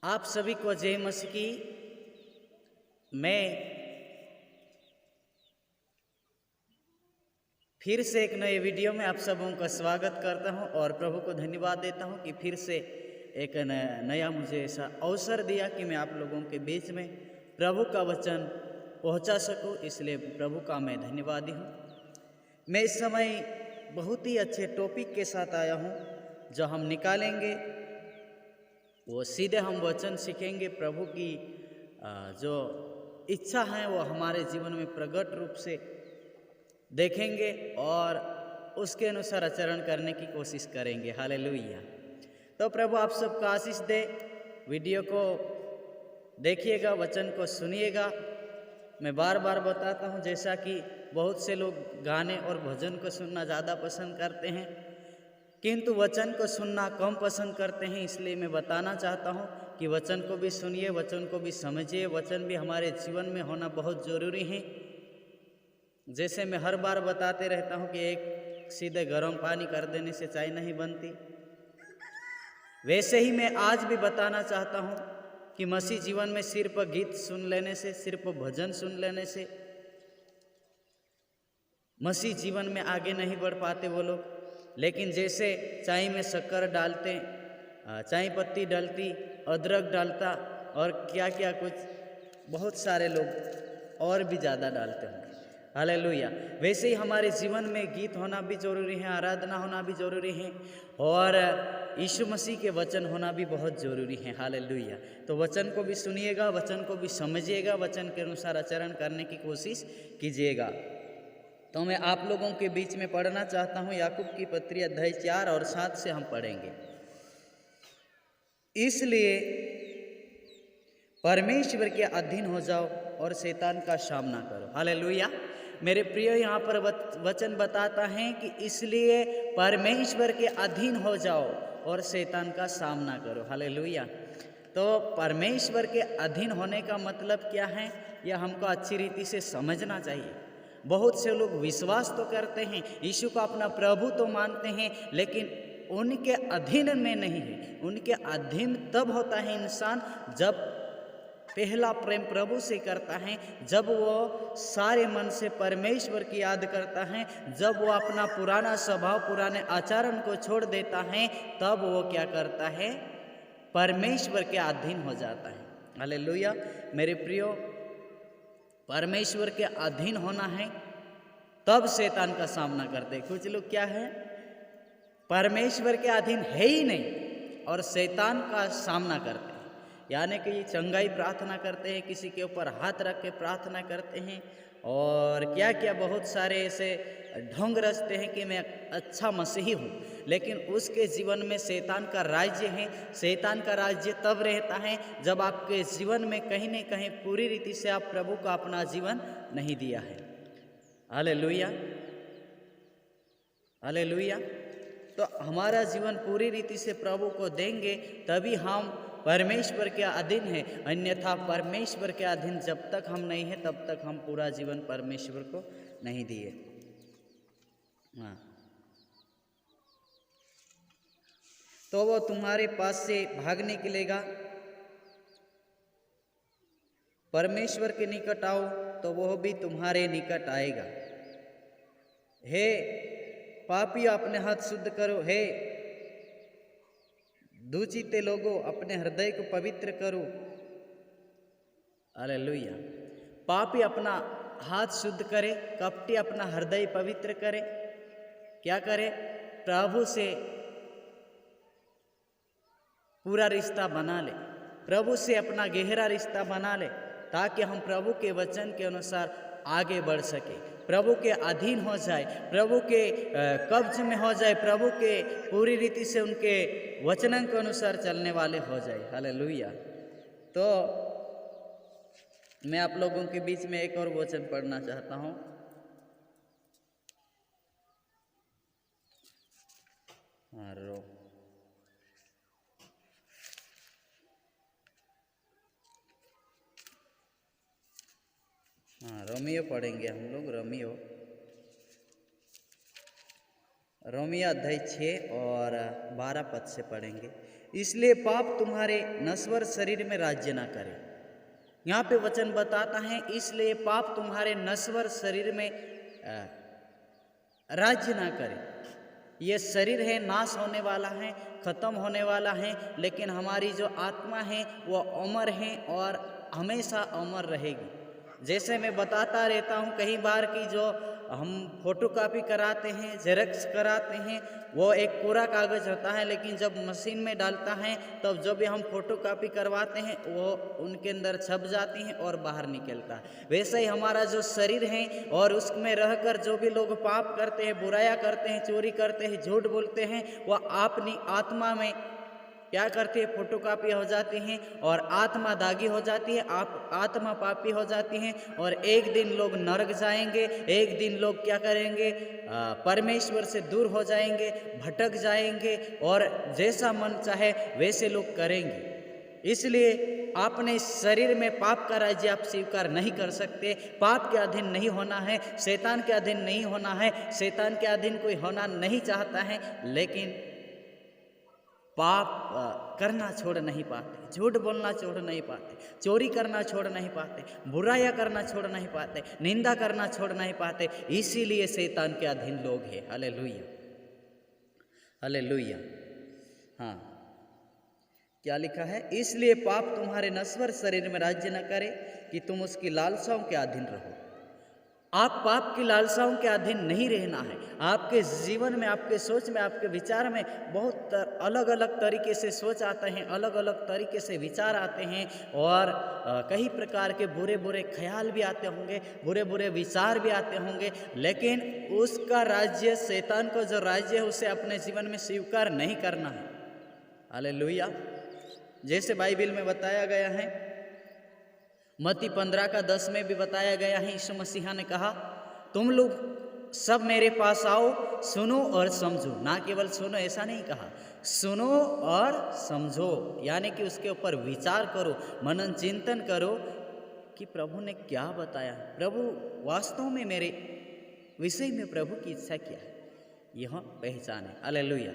आप सभी को जय मसीह की। मैं फिर से एक नए वीडियो में आप सबों का स्वागत करता हूं और प्रभु को धन्यवाद देता हूं कि फिर से एक नया मुझे ऐसा अवसर दिया कि मैं आप लोगों के बीच में प्रभु का वचन पहुंचा सकूं। इसलिए प्रभु का मैं धन्यवादी हूं। मैं इस समय बहुत ही अच्छे टॉपिक के साथ आया हूं जो हम निकालेंगे, वो सीधे हम वचन सीखेंगे। प्रभु की जो इच्छा है वो हमारे जीवन में प्रकट रूप से देखेंगे और उसके अनुसार आचरण करने की कोशिश करेंगे। हालेलुया। तो प्रभु आप सबका आशीष दे। वीडियो को देखिएगा, वचन को सुनिएगा। मैं बार बार बताता हूँ, जैसा कि बहुत से लोग गाने और भजन को सुनना ज़्यादा पसंद करते हैं किंतु वचन को सुनना कम पसंद करते हैं। इसलिए मैं बताना चाहता हूँ कि वचन को भी सुनिए, वचन को भी समझिए। वचन भी हमारे जीवन में होना बहुत ज़रूरी है। जैसे मैं हर बार बताते रहता हूँ कि एक सीधे गर्म पानी कर देने से चाय नहीं बनती, वैसे ही मैं आज भी बताना चाहता हूँ कि मसीह जीवन में सिर्फ गीत सुन लेने से, सिर्फ भजन सुन लेने से मसीह जीवन में आगे नहीं बढ़ पाते वो लोग। लेकिन जैसे चाय में शक्कर डालते, चाय पत्ती डालती, अदरक डालता और क्या क्या कुछ बहुत सारे लोग और भी ज़्यादा डालते होंगे। हालेलुया। वैसे ही हमारे जीवन में गीत होना भी जरूरी है, आराधना होना भी जरूरी है और यीशु मसीह के वचन होना भी बहुत ज़रूरी है। हालेलुया। तो वचन को भी सुनिएगा, वचन को भी समझिएगा, वचन के अनुसार आचरण करने की कोशिश कीजिएगा। तो मैं आप लोगों के बीच में पढ़ना चाहता हूँ याकूब की पत्री अध्याय 4 और 7 से हम पढ़ेंगे। इसलिए परमेश्वर के अधीन हो जाओ और शैतान का सामना करो। हालेलुया। मेरे प्रिय, यहाँ पर वचन बताता है कि इसलिए परमेश्वर के अधीन हो जाओ और शैतान का सामना करो। हालेलुया। तो परमेश्वर के अधीन होने का मतलब क्या है, यह हमको अच्छी रीति से समझना चाहिए। बहुत से लोग विश्वास तो करते हैं, यीशु को अपना प्रभु तो मानते हैं, लेकिन उनके अधीन में नहीं है। उनके अधीन तब होता है इंसान जब पहला प्रेम प्रभु से करता है, जब वो सारे मन से परमेश्वर की याद करता है, जब वो अपना पुराना स्वभाव, पुराने आचरण को छोड़ देता है, तब वो क्या करता है, परमेश्वर के अधीन हो जाता है। हालेलुया। मेरे प्रियो, परमेश्वर के अधीन होना है तब शैतान का सामना करते। कुछ लोग क्या है, परमेश्वर के अधीन है ही नहीं और शैतान का सामना करते हैं। यानी कि चंगाई प्रार्थना करते हैं, किसी के ऊपर हाथ रख के प्रार्थना करते हैं और क्या क्या बहुत सारे ऐसे ढोंग रचते हैं कि मैं अच्छा मसीही हूँ, लेकिन उसके जीवन में शैतान का राज्य है। शैतान का राज्य तब रहता है जब आपके जीवन में कहीं न कहीं पूरी रीति से आप प्रभु को अपना जीवन नहीं दिया है। Hallelujah, hallelujah. तो हमारा जीवन पूरी रीति से प्रभु को देंगे तभी हम परमेश्वर के अधीन हैं। अन्यथा परमेश्वर के अधीन जब तक हम नहीं हैं तब तक हम पूरा जीवन परमेश्वर को नहीं दिए। हाँ, तो वो तुम्हारे पास से भाग निकलेगा। परमेश्वर के निकट आओ तो वह भी तुम्हारे निकट आएगा। हे पापी, अपने हाथ शुद्ध करो। हे दूषित लोगों, अपने हृदय को पवित्र करो। हालेलुया। पापी अपना हाथ शुद्ध करे, कपटी अपना हृदय पवित्र करे। क्या करे, प्रभु से पूरा रिश्ता बना ले, प्रभु से अपना गहरा रिश्ता बना ले, ताकि हम प्रभु के वचन के अनुसार आगे बढ़ सके, प्रभु के अधीन हो जाए, प्रभु के कब्ज में हो जाए, प्रभु के पूरी रीति से उनके वचन के अनुसार चलने वाले हो जाए। हालेलुया। तो मैं आप लोगों के बीच में एक और वचन पढ़ना चाहता हूँ। रोमियो पढ़ेंगे हम लोग। रोमियो रोमियो अध्याय 6 और 12 पद से पढ़ेंगे। इसलिए पाप तुम्हारे नश्वर शरीर में राज्य ना करे। यहाँ पे वचन बताता है इसलिए पाप तुम्हारे नश्वर शरीर में राज्य ना करे। ये शरीर है नाश होने वाला है, खत्म होने वाला है, लेकिन हमारी जो आत्मा है वो अमर है और हमेशा अमर रहेगी। जैसे मैं बताता रहता हूँ कई बार कि जो हम फोटोकॉपी कराते हैं, जेरॉक्स कराते हैं, वो एक पूरा कागज़ होता है, लेकिन जब मशीन में डालता है तब जो भी हम फोटोकॉपी करवाते हैं वो उनके अंदर छप जाती हैं और बाहर निकलता है। वैसे ही हमारा जो शरीर है और उसमें रहकर जो भी लोग पाप करते हैं, बुराया करते हैं, चोरी करते हैं, झूठ बोलते हैं, वह अपनी आत्मा में क्या करती है, फोटोकॉपी हो जाती हैं और आत्मा दागी हो जाती है, आत्मा पापी हो जाती हैं और एक दिन लोग नरक जाएंगे, एक दिन लोग क्या करेंगे, परमेश्वर से दूर हो जाएंगे, भटक जाएंगे और जैसा मन चाहे वैसे लोग करेंगे। इसलिए आपने शरीर में पाप का राज्य आप स्वीकार नहीं कर सकते। पाप के अधीन नहीं होना है, शैतान के अधीन नहीं होना है। शैतान के अधीन कोई होना नहीं चाहता है, लेकिन पाप करना छोड़ नहीं पाते, झूठ बोलना छोड़ नहीं पाते, चोरी करना छोड़ नहीं पाते, बुराइयाँ करना छोड़ नहीं पाते, निंदा करना छोड़ नहीं पाते। इसीलिए शैतान के अधीन लोग हैं। Hallelujah, hallelujah. हाँ, क्या लिखा है, इसलिए पाप तुम्हारे नश्वर शरीर में राज्य न करे कि तुम उसकी लालसाओं के अधीन रहो। आप पाप की लालसाओं के अधीन नहीं रहना है। आपके जीवन में, आपके सोच में, आपके विचार में बहुत अलग अलग तरीके से सोच आते हैं, अलग अलग तरीके से विचार आते हैं और कई प्रकार के बुरे बुरे ख्याल भी आते होंगे, बुरे बुरे विचार भी आते होंगे, लेकिन उसका राज्य, शैतान का जो राज्य है, उसे अपने जीवन में स्वीकार नहीं करना है। हालेलुया। जैसे बाइबल में बताया गया है, मत्ती 15:10 में भी बताया गया है, यीशु मसीहा ने कहा, तुम लोग सब मेरे पास आओ, सुनो और समझो। ना केवल सुनो, ऐसा नहीं कहा, सुनो और समझो, यानी कि उसके ऊपर विचार करो, मनन चिंतन करो कि प्रभु ने क्या बताया, प्रभु वास्तव में मेरे विषय में प्रभु की इच्छा क्या है, यह पहचान है। हालेलुया।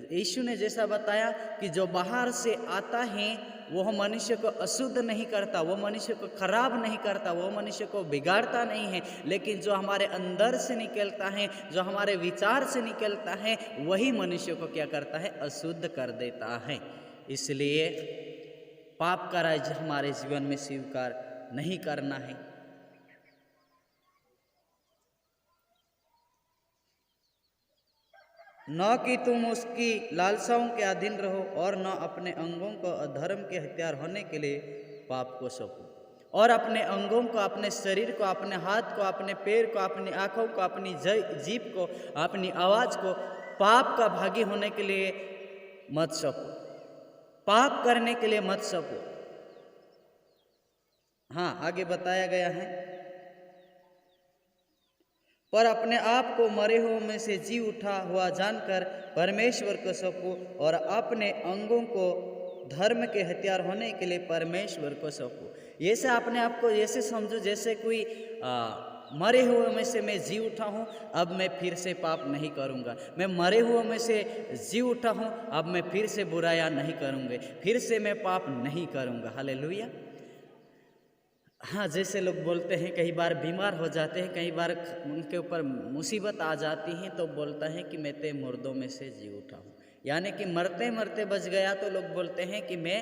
यीशु ने जैसा बताया कि जो बाहर से आता है वह मनुष्य को अशुद्ध नहीं करता, वो मनुष्य को खराब नहीं करता, वो मनुष्य को बिगाड़ता नहीं है, लेकिन जो हमारे अंदर से निकलता है, जो हमारे विचार से निकलता है, वही मनुष्य को क्या करता है, अशुद्ध कर देता है। इसलिए पाप का राज्य हमारे जीवन में स्वीकार नहीं करना है। न कि तुम उसकी लालसाओं के अधीन रहो और न अपने अंगों को अधर्म के हथियार होने के लिए पाप को सौंपो, और अपने अंगों को, अपने शरीर को, अपने हाथ को, अपने पैर को, अपनी आँखों को, अपनी जीभ को, अपनी आवाज़ को पाप का भागी होने के लिए मत सौंपो, पाप करने के लिए मत सौंपो। हाँ, आगे बताया गया है, पर अपने आप को मरे हुओं में से जी उठा हुआ जानकर परमेश्वर को सौंपो और अपने अंगों को धर्म के हथियार होने के लिए परमेश्वर को सौंपो। ऐसे अपने आप को ऐसे समझो जैसे कोई मरे हुए में से मैं जी उठा हूँ, अब मैं फिर से पाप नहीं करूँगा। मैं मरे हुए में से जी उठा हूँ, अब मैं फिर से बुराया नहीं करूँगा, फिर से मैं पाप नहीं करूँगा। हालेलुया। हाँ, जैसे लोग बोलते हैं, कई बार बीमार हो जाते हैं, कई बार उनके ऊपर मुसीबत आ जाती है तो बोलता है कि मैं तो मुर्दों में से जी उठा हूँ, यानी कि मरते मरते बच गया तो लोग बोलते हैं कि मैं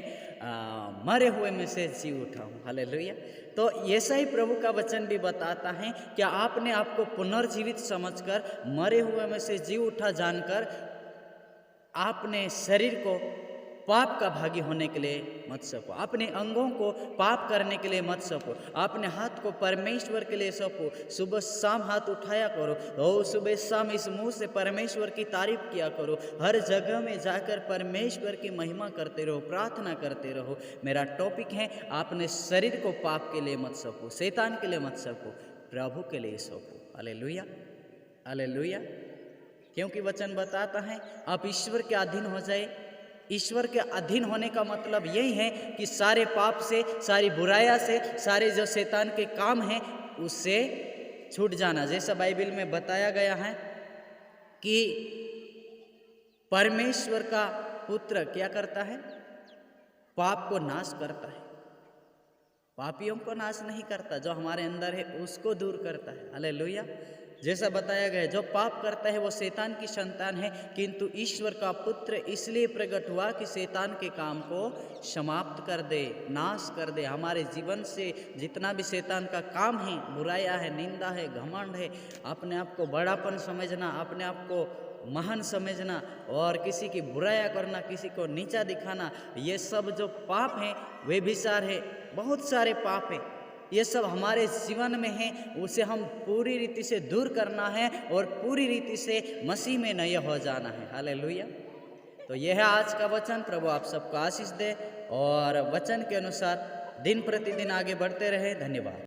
मरे हुए में से जी उठा हूँ। हालेलुया। तो ऐसा ही प्रभु का वचन भी बताता है कि आपने आपको पुनर्जीवित समझकर, मरे हुए में से जी उठा जानकर आपने शरीर को पाप का भागी होने के लिए मत सौंपो, अपने अंगों को पाप करने के लिए मत सौंपो, अपने हाथ को परमेश्वर के लिए सौंपो। सुबह शाम हाथ उठाया करो और सुबह शाम इस मुंह से परमेश्वर की तारीफ किया करो। हर जगह में जाकर परमेश्वर की महिमा करते रहो, प्रार्थना करते रहो। मेरा टॉपिक है, आपने शरीर को पाप के लिए मत सौंपो, शैतान के लिए मत सौंपो, प्रभु के लिए सौंपो। Hallelujah, hallelujah. क्योंकि वचन बताता है आप ईश्वर के अधीन हो जाए। ईश्वर के अधीन होने का मतलब यही है कि सारे पाप से, सारी बुराइयां से, सारे जो शैतान के काम हैं उससे छूट जाना। जैसा बाइबल में बताया गया है कि परमेश्वर का पुत्र क्या करता है? पाप को नाश करता है। पापियों को नाश नहीं करता, जो हमारे अंदर है उसको दूर करता है। हालेलुया। जैसा बताया गया है, जो पाप करता है वो शैतान की संतान है, किंतु ईश्वर का पुत्र इसलिए प्रकट हुआ कि शैतान के काम को समाप्त कर दे, नाश कर दे। हमारे जीवन से जितना भी शैतान का काम है, बुराइयां है, निंदा है, घमंड है, अपने आप को बड़ापन समझना, अपने आप को महान समझना और किसी की बुराइयां करना, किसी को नीचा दिखाना, ये सब जो पाप हैं, व्यभिचार है, बहुत सारे पाप हैं, ये सब हमारे जीवन में है। उसे हम पूरी रीति से दूर करना है और पूरी रीति से मसीह में नए हो जाना है। हालेलुया। तो यह है आज का वचन। प्रभु आप सबको आशीष दे और वचन के अनुसार दिन प्रतिदिन आगे बढ़ते रहे। धन्यवाद।